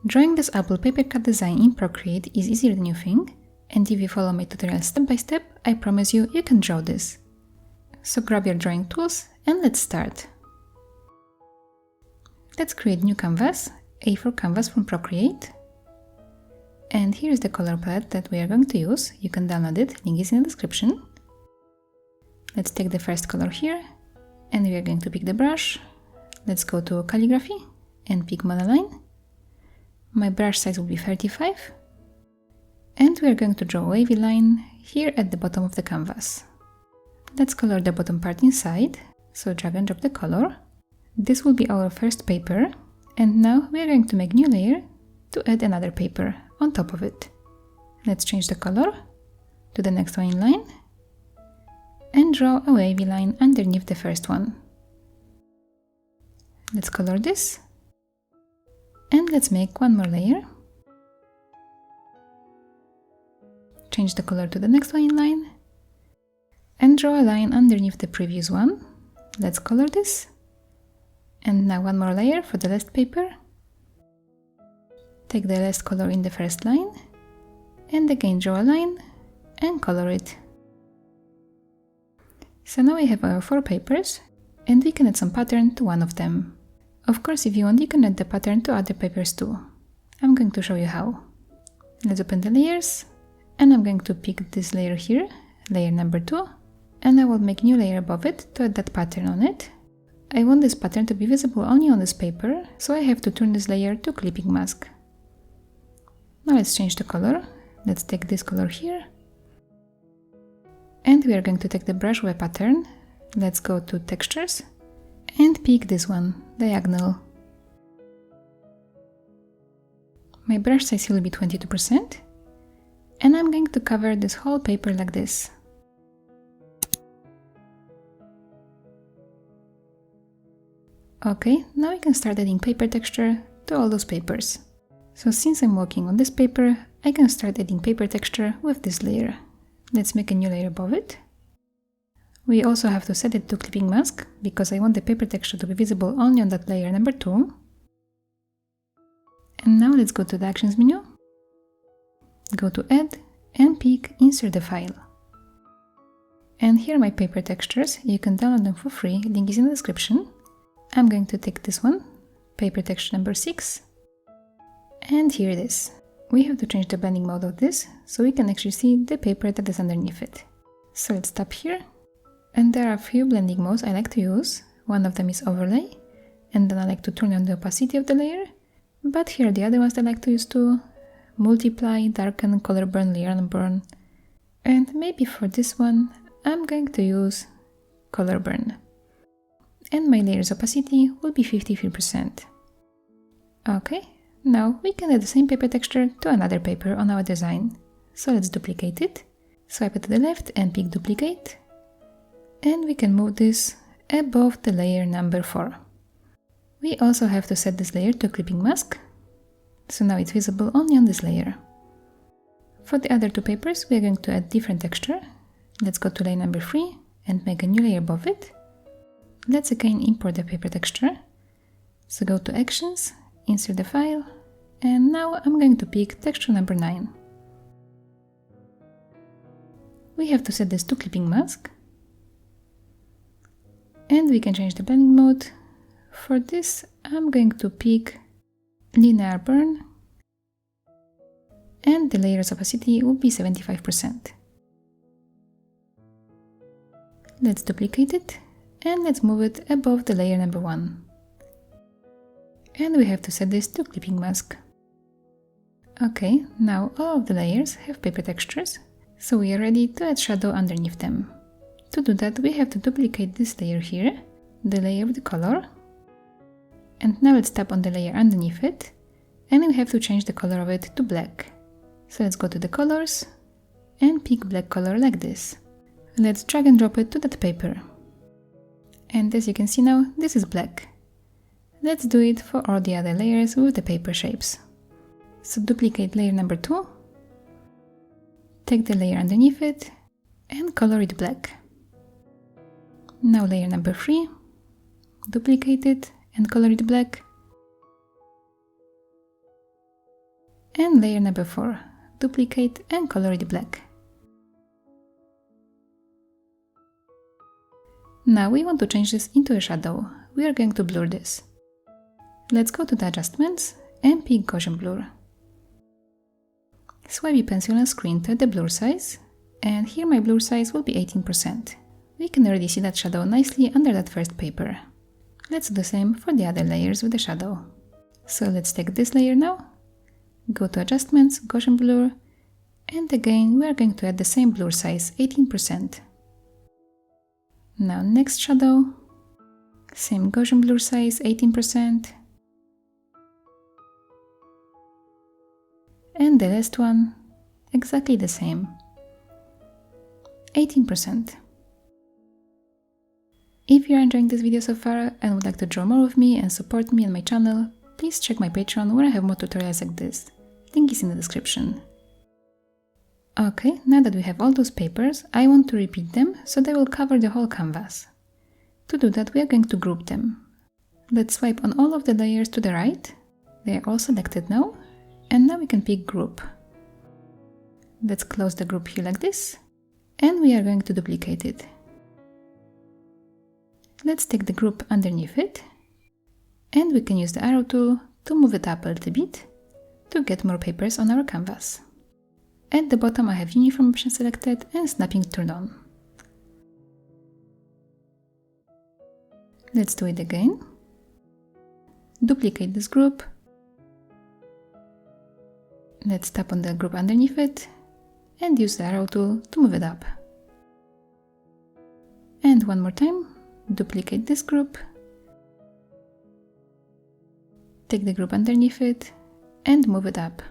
Drawing this apple paper cut design in Procreate is easier than you think, and if you follow my tutorial step by step, I promise you can draw this. So grab your drawing tools and let's start. Let's create new canvas, A4 canvas from Procreate. And here is the color palette that we are going to use. You can download it, link is in the description. Let's take the first color here, and we are going to pick the brush. Let's go to calligraphy and pick monoline. My brush size will be 35. And we are going to draw a wavy line here at the bottom of the canvas. Let's color the bottom part inside, so drag and drop the color. This will be our first paper, and now we are going to make new layer to add another paper on top of it. Let's change the color to the next one in line and draw a wavy line underneath the first one. Let's color this and let's make one more layer. Change the color to the next one in line and draw a line underneath the previous one. Let's color this. And now one more layer for the last paper. Take the last color in the first line and again draw a line and color it. So now we have our 4 papers and we can add some pattern to one of them. Of course, if you want, you can add the pattern to other papers too. I'm going to show you how. Let's open the layers and I'm going to pick this layer here, layer number 2, and I will make a new layer above it to add that pattern on it. I want this pattern to be visible only on this paper, so I have to turn this layer to clipping mask. Now let's change the color. Let's take this color here. And we are going to take the brush with a pattern. Let's go to textures and pick this one, diagonal. My brush size will be 22%. And I'm going to cover this whole paper like this. Okay, now we can start adding paper texture to all those papers. So since I'm working on this paper, I can start adding paper texture with this layer. Let's make a new layer above it. We also have to set it to clipping mask, because I want the paper texture to be visible only on that layer number 2. And now let's go to the Actions menu, go to Add, and pick Insert the File. And here are my paper textures. You can download them for free, link is in the description. I'm going to take this one, paper texture number 6, and here it is. We have to change the blending mode of this, so we can actually see the paper that is underneath it. So let's tap here, and there are a few blending modes I like to use. One of them is overlay, and then I like to turn on the opacity of the layer. But here are the other ones I like to use too: multiply, darken, color burn, layer and burn. And maybe for this one, I'm going to use color burn. And my layer's opacity will be 53%. Okay, now we can add the same paper texture to another paper on our design. So let's duplicate it. Swipe it to the left and pick duplicate. And we can move this above the layer number 4. We also have to set this layer to clipping mask. So now it's visible only on this layer. For the other 2 papers, we are going to add different texture. Let's go to layer number 3 and make a new layer above it. Let's again import the paper texture. So go to Actions, insert the file, and now I'm going to pick texture number 9. We have to set this to clipping mask. And we can change the blending mode. For this, I'm going to pick linear burn, and the layer's opacity will be 75%. Let's duplicate it. And let's move it above the layer number 1. And we have to set this to clipping mask. Okay, now all of the layers have paper textures, so we are ready to add shadow underneath them. To do that, we have to duplicate this layer here, the layer with the color. And now let's tap on the layer underneath it, and we have to change the color of it to black. So let's go to the colors and pick black color like this. Let's drag and drop it to that paper. And as you can see now, this is black. Let's do it for all the other layers with the paper shapes. So duplicate layer number 2, take the layer underneath it, and color it black. Now layer number 3, duplicate it and color it black. And layer number 4, duplicate and color it black. Now we want to change this into a shadow. We are going to blur this. Let's go to the adjustments and pick Gaussian blur. Swipe your pencil on screen to the blur size, and here my blur size will be 18%. We can already see that shadow nicely under that first paper. Let's do the same for the other layers with the shadow. So let's take this layer now, go to adjustments, Gaussian blur, and again we are going to add the same blur size, 18%. Now next shadow, same Gaussian blur size, 18%. And the last one, exactly the same, 18%. If you are enjoying this video so far and would like to draw more with me and support me and my channel, please check my Patreon where I have more tutorials like this. Link is in the description. Okay, now that we have all those papers, I want to repeat them so they will cover the whole canvas. To do that, we are going to group them. Let's swipe on all of the layers to the right. They are all selected now. And now we can pick group. Let's close the group here like this. And we are going to duplicate it. Let's take the group underneath it. And we can use the arrow tool to move it up a little bit to get more papers on our canvas. At the bottom I have uniform option selected and snapping turned on. Let's do it again. Duplicate this group. Let's tap on the group underneath it and use the arrow tool to move it up. And one more time, duplicate this group, take the group underneath it and move it up.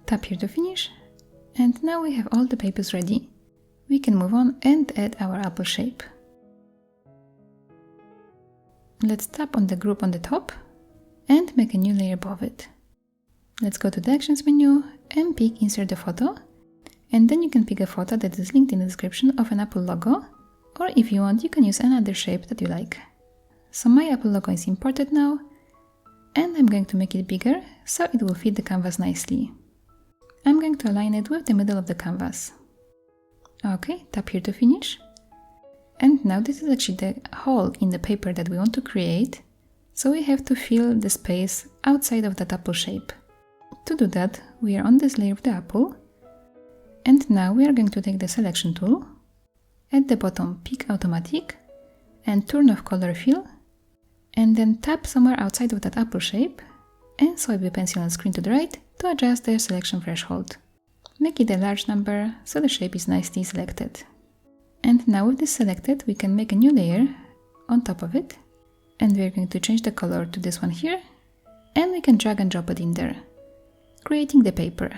Tap here to finish, and now we have all the papers ready. We can move on and add our apple shape. Let's tap on the group on the top and make a new layer above it. Let's go to the Actions menu and pick Insert the photo, and then you can pick a photo that is linked in the description of an Apple logo, or if you want you can use another shape that you like. So my Apple logo is imported now, and I'm going to make it bigger so it will fit the canvas nicely. I'm going to align it with the middle of the canvas. Okay, tap here to finish. And now this is actually the hole in the paper that we want to create. So we have to fill the space outside of that apple shape. To do that, we are on this layer of the apple, and now we are going to take the selection tool. At the bottom, pick automatic and turn off color fill, and then tap somewhere outside of that apple shape and swipe the pencil on the screen to the right to adjust the selection threshold. Make it a large number so the shape is nicely selected. And now with this selected, we can make a new layer on top of it. And we are going to change the color to this one here, and we can drag and drop it in there, creating the paper.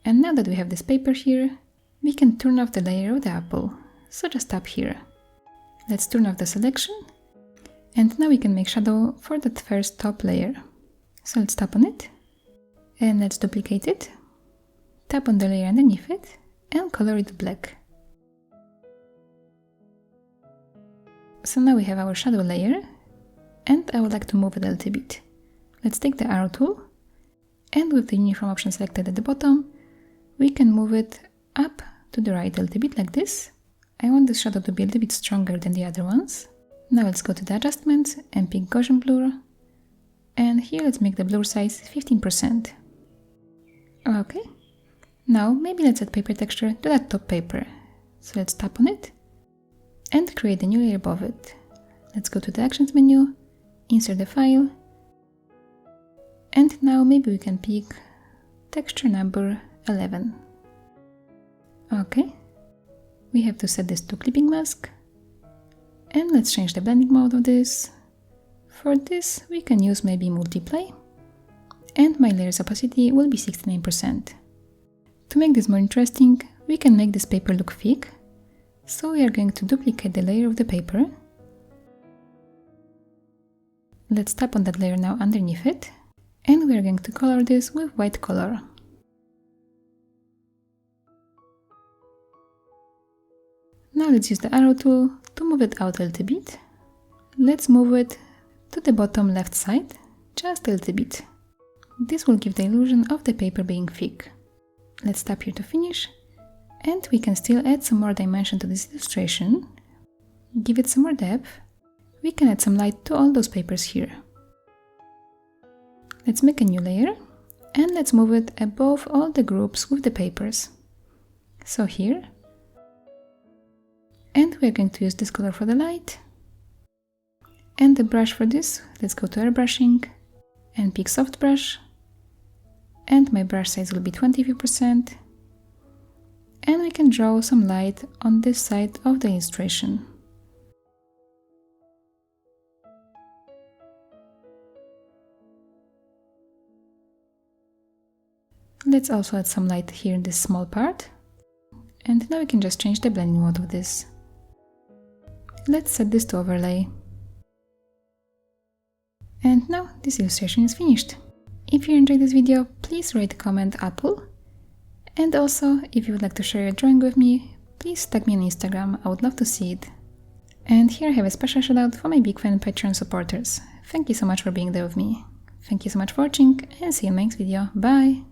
And now that we have this paper here, we can turn off the layer of the apple, so just tap here. Let's turn off the selection, and now we can make shadow for that first top layer. So let's tap on it, and let's duplicate it, tap on the layer underneath it, and color it black. So now we have our shadow layer, and I would like to move it a little bit. Let's take the arrow tool, and with the uniform option selected at the bottom, we can move it up to the right a little bit like this. I want this shadow to be a little bit stronger than the other ones. Now let's go to the adjustments and pick Gaussian blur, and here let's make the blur size 15%. Okay, now maybe let's add paper texture to that top paper. So let's tap on it and create a new layer above it. Let's go to the Actions menu, insert the file, and now maybe we can pick texture number 11. Okay, we have to set this to clipping mask, and let's change the blending mode of this. For this we can use maybe multiply, and my layer's opacity will be 69%. To make this more interesting, we can make this paper look thick. So we are going to duplicate the layer of the paper. Let's tap on that layer now underneath it, and we are going to color this with white color. Now let's use the arrow tool to move it out a little bit. Let's move it to the bottom left side, just a little bit. This will give the illusion of the paper being thick. Let's tap here to finish, and we can still add some more dimension to this illustration, give it some more depth. We can add some light to all those papers here. Let's make a new layer, and let's move it above all the groups with the papers. So here, and we're going to use this color for the light. And the brush for this, let's go to airbrushing and pick soft brush. And my brush size will be 25%. And we can draw some light on this side of the illustration. Let's also add some light here in this small part. And now we can just change the blending mode of this. Let's set this to overlay. And now this illustration is finished. If you enjoyed this video, please rate, comment, Apple. And also, if you would like to share your drawing with me, please tag me on Instagram, I would love to see it. And here I have a special shout out for my big fan Patreon supporters. Thank you so much for being there with me. Thank you so much for watching, and see you in my next video. Bye!